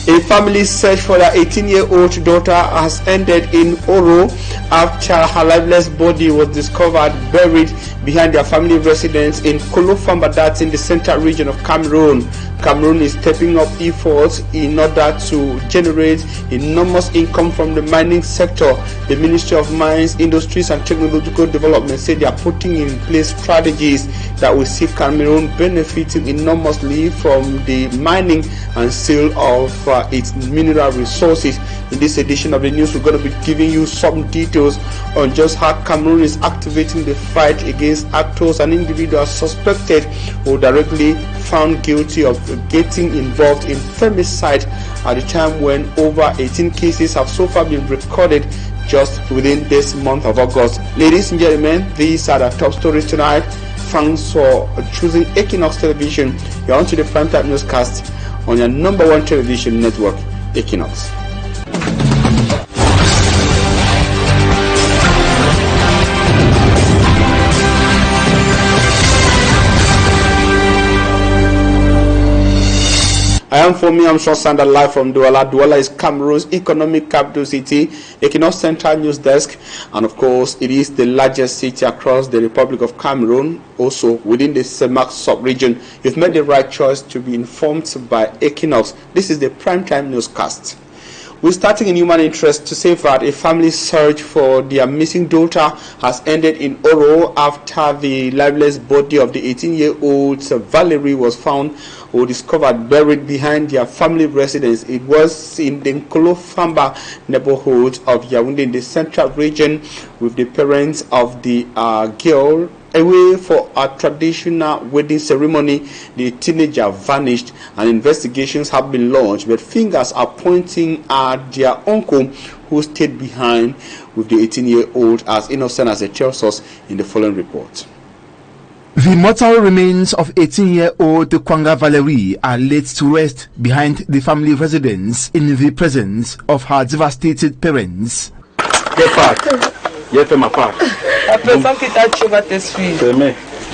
A family search for their 18-year-old daughter has ended in Oro after her lifeless body was discovered buried behind their family residence in Kolofamba, that's in the central region of Cameroon. Cameroon is stepping up efforts in order to generate enormous income from the mining sector. The Ministry of Mines, Industries and Technological Development said they are putting in place strategies that will see Cameroon benefiting enormously from the mining and sale of its mineral resources. In this edition of the news, we're going to be giving you some details on just how Cameroon is activating the fight against actors and individuals suspected or directly found guilty of getting involved in femicide at the time when over 18 cases have so far been recorded just within this month of August. Ladies and gentlemen, these are the top stories tonight. Thanks for choosing Equinoxe Television. You're on to the primetime newscast on your #1 television network, Equinoxe. I am I'm Shosanda, live from Douala. Douala is Cameroon's economic capital city, Equinoxe Central News Desk, and of course it is the largest city across the Republic of Cameroon, also within the Semak sub-region. You've made the right choice to be informed by Equinoxe. This is the primetime newscast. We're starting in human interest to say that a family search for their missing daughter has ended in Oro after the lifeless body of the 18-year-old Valerie was found or discovered buried behind their family residence. It was in the Kolofamba neighborhood of Yaoundé in the central region, with the parents of the girl away for a traditional wedding ceremony. The teenager vanished and investigations have been launched, but fingers are pointing at their uncle who stayed behind with the 18-year-old, as innocent as it tells us in the following report. The mortal remains of 18-year-old Kwanga Valerie are laid to rest behind the family residence in the presence of her devastated parents.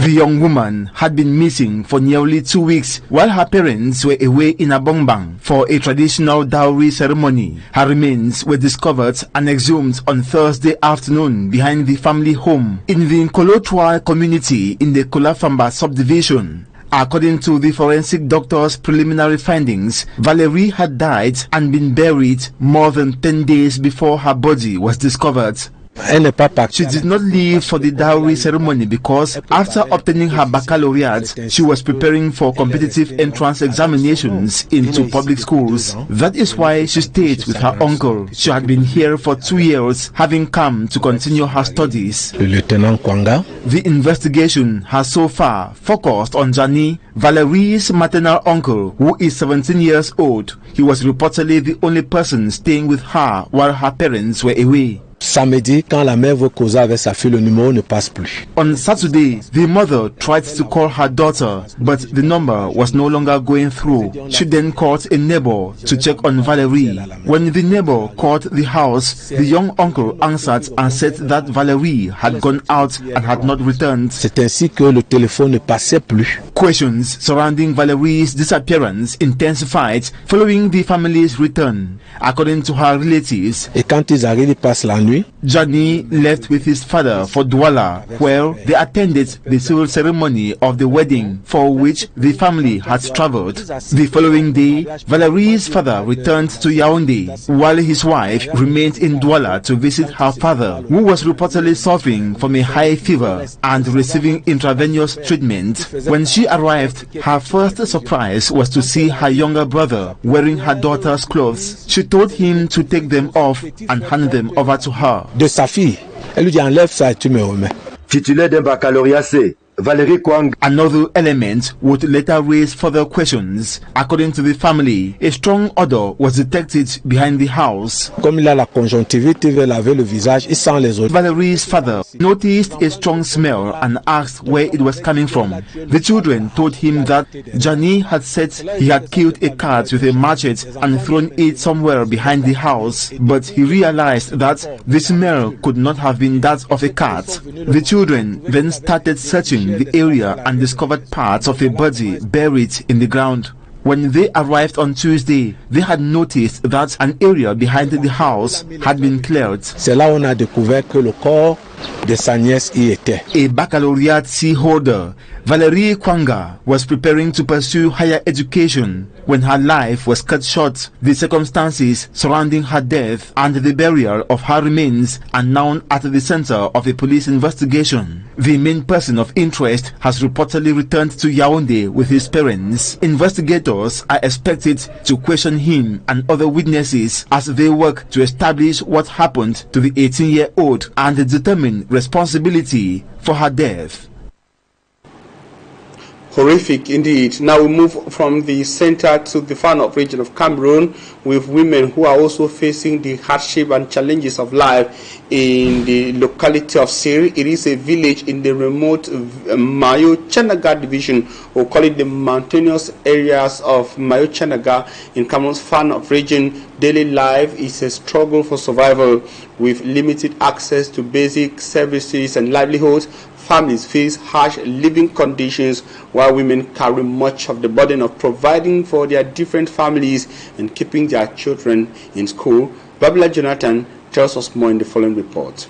The young woman had been missing for nearly 2 weeks while her parents were away in Abongbang for a traditional dowry ceremony. Her remains were discovered and exhumed on Thursday afternoon behind the family home in the Nkolotwa community in the Kolafamba subdivision. According to the forensic doctor's preliminary findings, Valerie had died and been buried more than 10 days before her body was discovered. She did not leave for the dowry ceremony because after obtaining her baccalaureate, she was preparing for competitive entrance examinations into public schools. That is why she stayed with her uncle. She had been here for 2 years, having come to continue her studies. The investigation has so far focused on Jani, Valerie's maternal uncle, who is 17 years old. He was reportedly the only person staying with her while her parents were away. Samedi, quand la mère veut causer avec sa fille, le numéro ne passe plus. On Saturday, the mother tried to call her daughter, but the number was no longer going through. She then called a neighbor to check on Valerie. When the neighbor called the house, the young uncle answered and said that Valerie had gone out and had not returned. C'est ainsi que le téléphone ne passait plus. Questions surrounding Valerie's disappearance intensified following the family's return. According to her relatives, et quand ils arrivent, ils passent la nuit. Johnny left with his father for Douala, where they attended the civil ceremony of the wedding for which the family had traveled. The following day, Valerie's father returned to Yaoundé, while his wife remained in Douala to visit her father, who was reportedly suffering from a high fever and receiving intravenous treatment. When she arrived, her first surprise was to see her younger brother wearing her daughter's clothes. She told him to take them off and hand them over to her. De sa fille, elle lui dit enlève ça et tu me remets. Titulaire d'un baccalauréat C, Valerie Kwang. Another element would later raise further questions. According to the family, a strong odor was detected behind the house. Comme il a la conjonctivite, il veut laver le visage, il sent les odeurs. Valerie's father noticed a strong smell and asked where it was coming from. The children told him that Johnny had said he had killed a cat with a machete and thrown it somewhere behind the house, but he realized that the smell could not have been that of a cat. The children then started searching the area and discovered parts of a body buried in the ground. When they arrived on Tuesday, they had noticed that an area behind the house had been cleared. C'est là où on a découvert que le corps de sa nièce y était. A baccalaureate C holder, Valerie Kwanga, was preparing to pursue higher education when her life was cut short. The circumstances surrounding her death and the burial of her remains are now at the center of a police investigation. The main person of interest has reportedly returned to Yaoundé with his parents. Investigators are expected to question him and other witnesses as they work to establish what happened to the 18-year-old and determine responsibility for her death. Horrific indeed. Now we move from the center to the far north region of Cameroon, with women who are also facing the hardship and challenges of life in the locality of Sir. It is a village in the remote Mayo Chanaga division, or call it the mountainous areas of Mayo Chanaga in Cameroon's far north region. Daily life is a struggle for survival, with limited access to basic services and livelihoods. Families face harsh living conditions, while women carry much of the burden of providing for their different families and keeping their children in school. Babla Jonathan tells us more in the following report.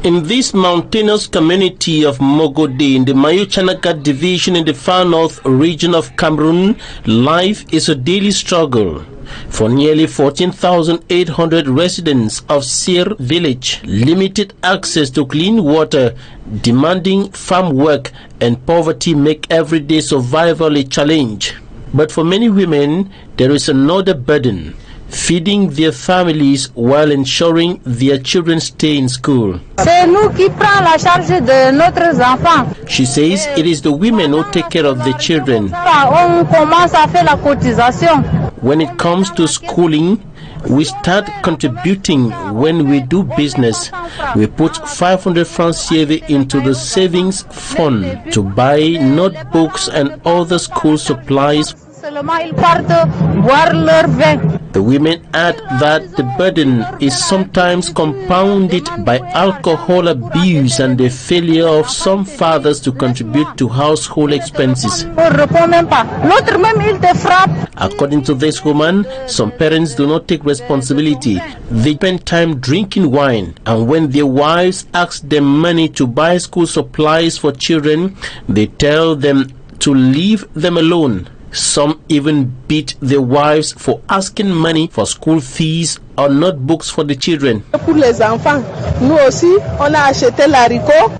In this mountainous community of Mogode in the Mayo Chanaga division in the far north region of Cameroon, life is a daily struggle. For nearly 14,800 residents of Sir village, limited access to clean water, demanding farm work and poverty make everyday survival a challenge. But for many women, there is another burden: feeding their families while ensuring their children stay in school. She says it is the women who take care of the children. When it comes to schooling, we start contributing when we do business. We put 500 francs CFA into the savings fund to buy notebooks and other school supplies. The women add that the burden is sometimes compounded by alcohol abuse and the failure of some fathers to contribute to household expenses. According to this woman, some parents do not take responsibility. They spend time drinking wine, and when their wives ask them money to buy school supplies for children, they tell them to leave them alone. Some even beat their wives for asking money for school fees or notebooks for the children.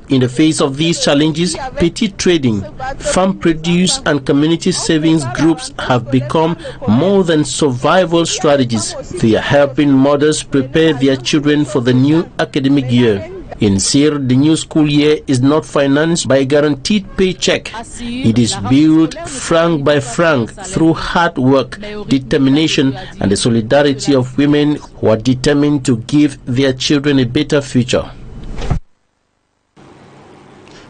In the face of these challenges, petty trading, farm produce and community savings groups have become more than survival strategies. They are helping mothers prepare their children for the new academic year. In Sir, the new school year is not financed by a guaranteed paycheck. It is built franc by franc through hard work, determination, and the solidarity of women who are determined to give their children a better future.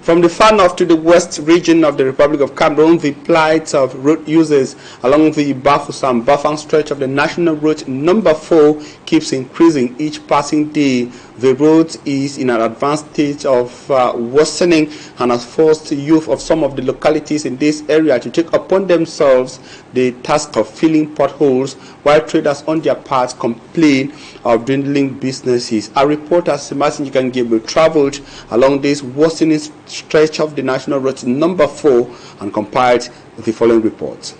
From the far north to the west region of the Republic of Cameroon, the plight of road users along the Bafoussam-Bafang stretch of the National Road Number 4 keeps increasing each passing day. The road is in an advanced stage of worsening and has forced youth of some of the localities in this area to take upon themselves the task of filling potholes, while traders on their part complain of dwindling businesses. Our reporter Sebastian Gabriel traveled along this worsening stretch of the National Road Number 4 and compiled the following report.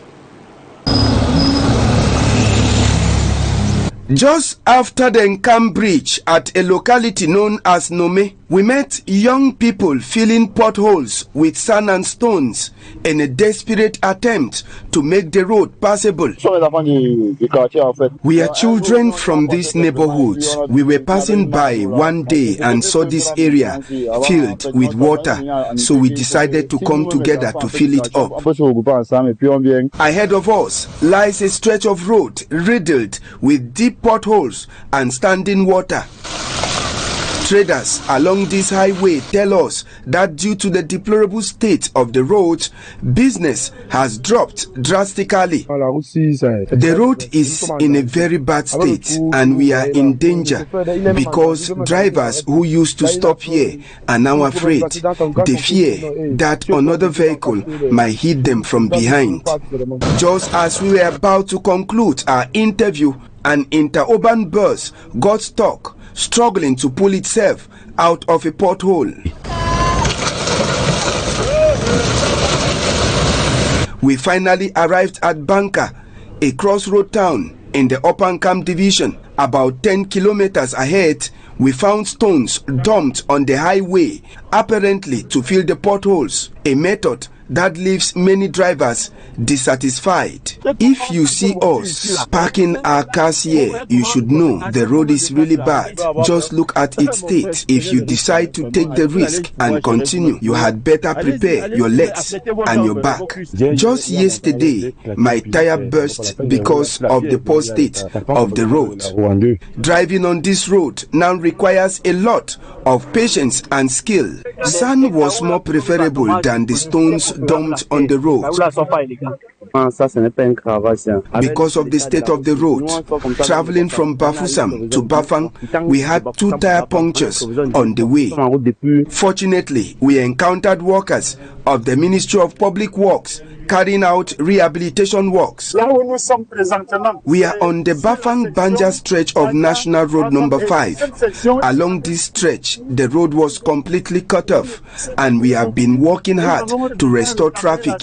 Just after the Nkam Bridge at a locality known as Nome, we met young people filling potholes with sand and stones in a desperate attempt to make the road passable. We are children from these neighborhoods. We were passing by one day and saw this area filled with water, so we decided to come together to fill it up. Ahead of us lies a stretch of road riddled with deep potholes and standing water. Traders along this highway tell us that due to the deplorable state of the road, business has dropped drastically. The road is in a very bad state and we are in danger because drivers who used to stop here are now afraid. They fear that another vehicle might hit them from behind. Just as we were about to conclude our interview, an interurban bus got stuck, struggling to pull itself out of a pothole. We finally arrived at Banka, a crossroad town in the Upper Camp division. About 10 kilometers ahead, we found stones dumped on the highway, apparently to fill the potholes, a method that leaves many drivers dissatisfied. If you see us parking our cars here, you should know the road is really bad. Just look at its state. If you decide to take the risk and continue, you had better prepare your legs and your back. Just yesterday, my tire burst because of the poor state of the road. Driving on this road now requires a lot of patience and skill. Sand was more preferable than the stones dumped on the road. Because of the state of the road, traveling from Bafoussam to Bafang, we had 2 tire punctures on the way. Fortunately, we encountered workers of the Ministry of Public Works carrying out rehabilitation works. We are on the Bafang-Banja stretch of National Road number 5. Along this stretch, the road was completely cut off and we have been working hard to restore traffic.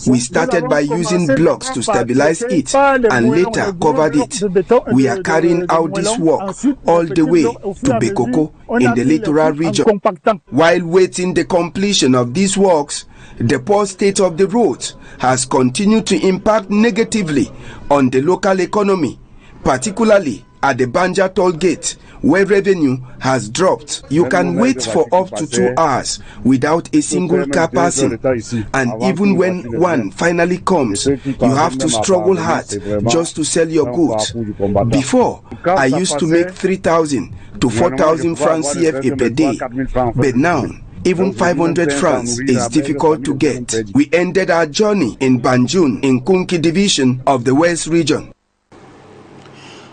We started by using blocks to stabilize it and later covered it. We are carrying out this work all the way to Bekoko in the littoral region. While waiting the completion of these works, the poor state of the roads has continued to impact negatively on the local economy, particularly at the Banja toll gate, where revenue has dropped. You can wait for up to 2 hours without a single car passing, and even when one finally comes, you have to struggle hard just to sell your goods. Before, I used to make 3,000 to 4,000 francs CFA per day, but now even 500 francs is difficult to get. We ended our journey in Banjul in Kunki division of the West region.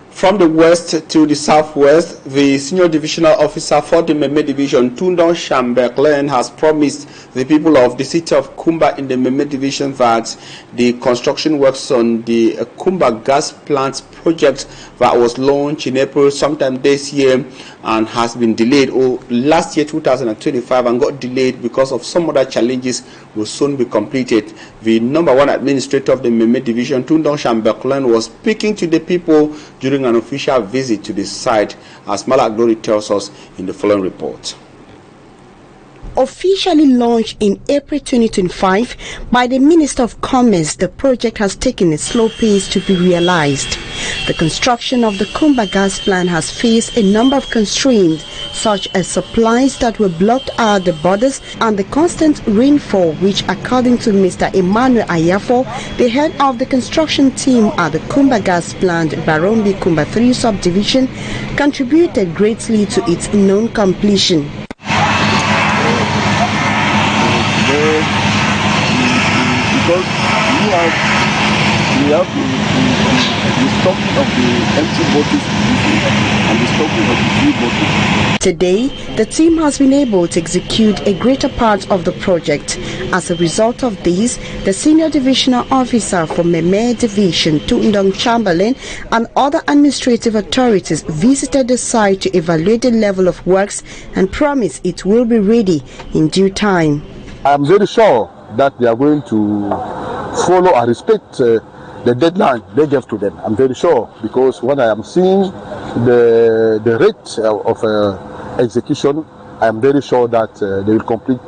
From the west to the southwest, the senior divisional officer for the Meme division, Tundon Chamberlain, has promised the people of the city of Kumba in the Meme division that the construction works on the Kumba gas plant project that was launched in April sometime this year and has been delayed, or last year 2025, and got delayed because of some other challenges, will soon be completed. The number 1 administrator of the Meme division, Tundon Chamberlain, was speaking to the people during an official visit to the site, as Malak Glory tells us in the following report. Officially launched in April 2025 by the Minister of Commerce, the project has taken a slow pace to be realized. The construction of the Kumba gas plant has faced a number of constraints, such as supplies that were blocked at the borders and the constant rainfall, which, according to Mr. Emmanuel Ayafo, the head of the construction team at the Kumba gas plant, Barombi Kumba 3 subdivision, contributed greatly to its non-completion. Because we have the stocking of the empty bottles and the stocking of the full bottles. Today, the team has been able to execute a greater part of the project. As a result of this, the senior divisional officer for Meme Division, Tundong Chamberlain, and other administrative authorities visited the site to evaluate the level of works and promise it will be ready in due time. I am very sure that they are going to follow and respect the deadline they gave to them. I'm very sure, because when I am seeing the rate of execution, I am very sure that they will complete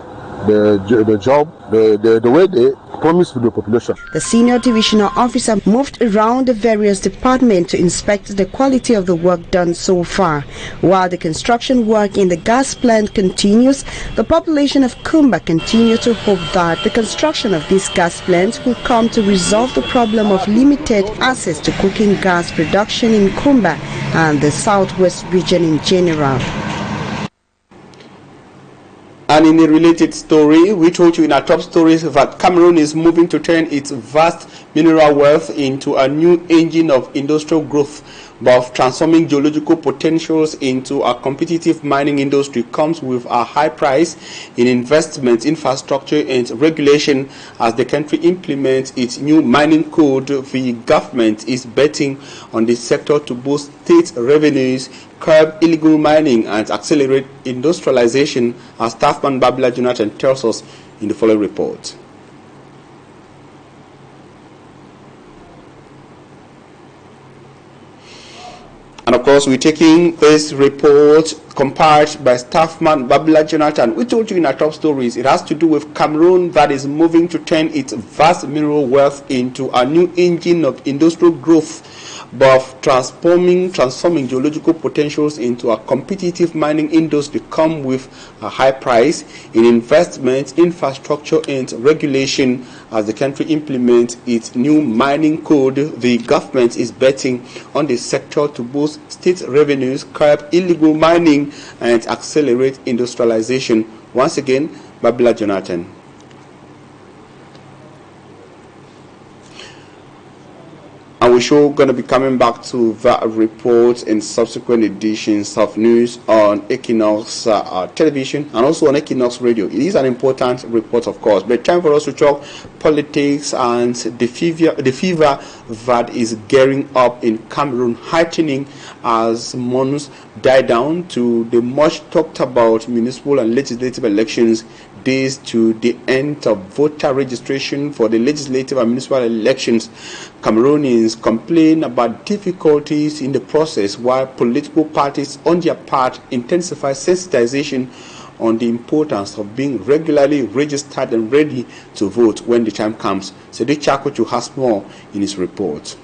the job the way they promised to the population. The senior divisional officer moved around the various departments to inspect the quality of the work done so far. While the construction work in the gas plant continues, the population of Kumba continue to hope that the construction of this gas plant will come to resolve the problem of limited access to cooking gas production in Kumba and the southwest region in general. And in a related story, we told you in our top stories that Cameroon is moving to turn its vast mineral wealth into a new engine of industrial growth. But transforming geological potentials into a competitive mining industry comes with a high price in investment, infrastructure, and regulation. As the country implements its new mining code, the government is betting on the sector to boost state revenues, curb illegal mining, and accelerate industrialization, as Staffman Babila Jonathan tells us in the following report. And of course, we're taking this report compiled by Staffman Babila Jonathan. We told you in our top stories, it has to do with Cameroon that is moving to turn its vast mineral wealth into a new engine of industrial growth, but transforming geological potentials into a competitive mining industry come with a high price in investment, infrastructure, and regulation. As the country implements its new mining code, the government is betting on the sector to boost state revenues, curb illegal mining, and accelerate industrialization. Once again, Babila Jonathan. And we're sure going to be coming back to that report in subsequent editions of News on Equinoxe television and also on Equinoxe radio. It is an important report, of course, but time for us to talk politics and the fever that is gearing up in Cameroon, heightening as months die down to the much talked about municipal and legislative elections. Days to the end of voter registration for the legislative and municipal elections. Cameroonians complain about difficulties in the process, while political parties on their part intensify sensitization on the importance of being regularly registered and ready to vote when the time comes. Sadiq Chakochu has more in his report.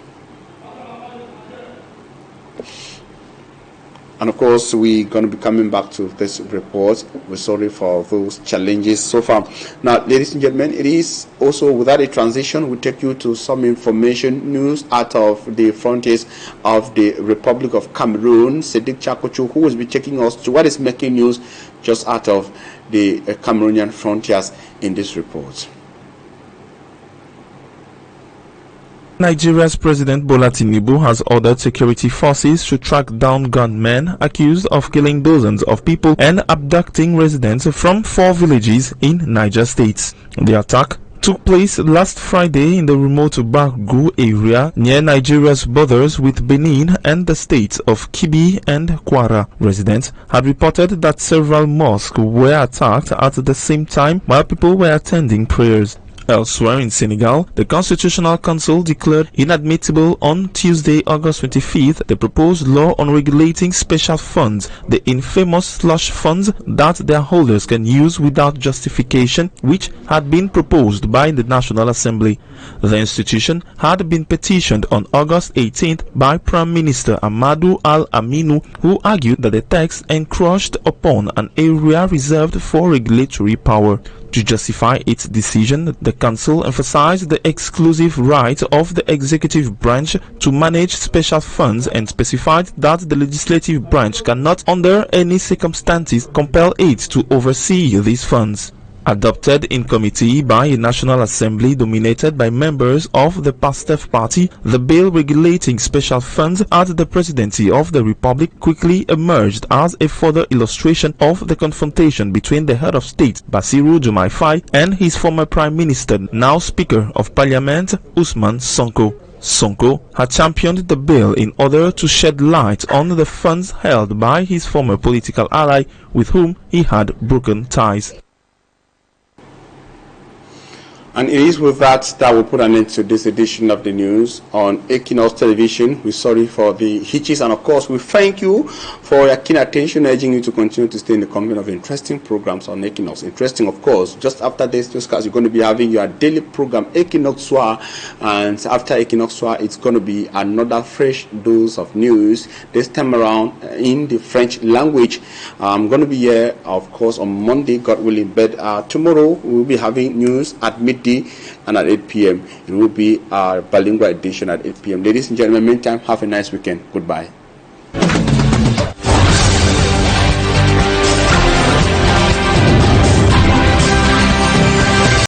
And of course, we're going to be coming back to this report. We're sorry for those challenges so far. Now, ladies and gentlemen, it is also without a transition, we take you to some information, news out of the frontiers of the Republic of Cameroon. Sadiq Chakochu, who will be taking us to what is making news just out of the Cameroonian frontiers in this report. Nigeria's President Bola Tinubu has ordered security forces to track down gunmen accused of killing dozens of people and abducting residents from 4 villages in Niger State. The attack took place last Friday in the remote Bargu area near Nigeria's borders with Benin and the states of Kebbi and Kwara. Residents had reported that several mosques were attacked at the same time while people were attending prayers. Elsewhere in Senegal, the Constitutional Council declared inadmissible on Tuesday, August 25th, the proposed law on regulating special funds, the infamous slush funds that their holders can use without justification, which had been proposed by the National Assembly. The institution had been petitioned on August 18th by Prime Minister Amadou Al-Aminu, who argued that the text encroached upon an area reserved for regulatory power. To justify its decision, the Council emphasized the exclusive right of the executive branch to manage special funds and specified that the legislative branch cannot under any circumstances compel it to oversee these funds. Adopted in committee by a National Assembly dominated by members of the PASTEF party, the bill regulating special funds at the presidency of the Republic quickly emerged as a further illustration of the confrontation between the head of state, Bassirou Diomaye Faye, and his former Prime Minister, now Speaker of Parliament, Ousmane Sonko. Sonko had championed the bill in order to shed light on the funds held by his former political ally with whom he had broken ties. And it is with that we'll put an end to this edition of the news on Equinoxe television. We're sorry for the hitches, and of course we thank you for your keen attention, urging you to continue to stay in the company of interesting programs on Equinoxe. Interesting, of course, just after this discuss, you're going to be having your daily program Equinoxe Soir, and after Equinoxe Soir, it's going to be another fresh dose of news, this time around in the French language. I'm going to be here, of course, on Monday, God willing, but tomorrow we'll be having news at midday and at 8 p.m. It will be our bilingual edition at 8 p.m. Ladies and gentlemen, meantime, have a nice weekend. Goodbye.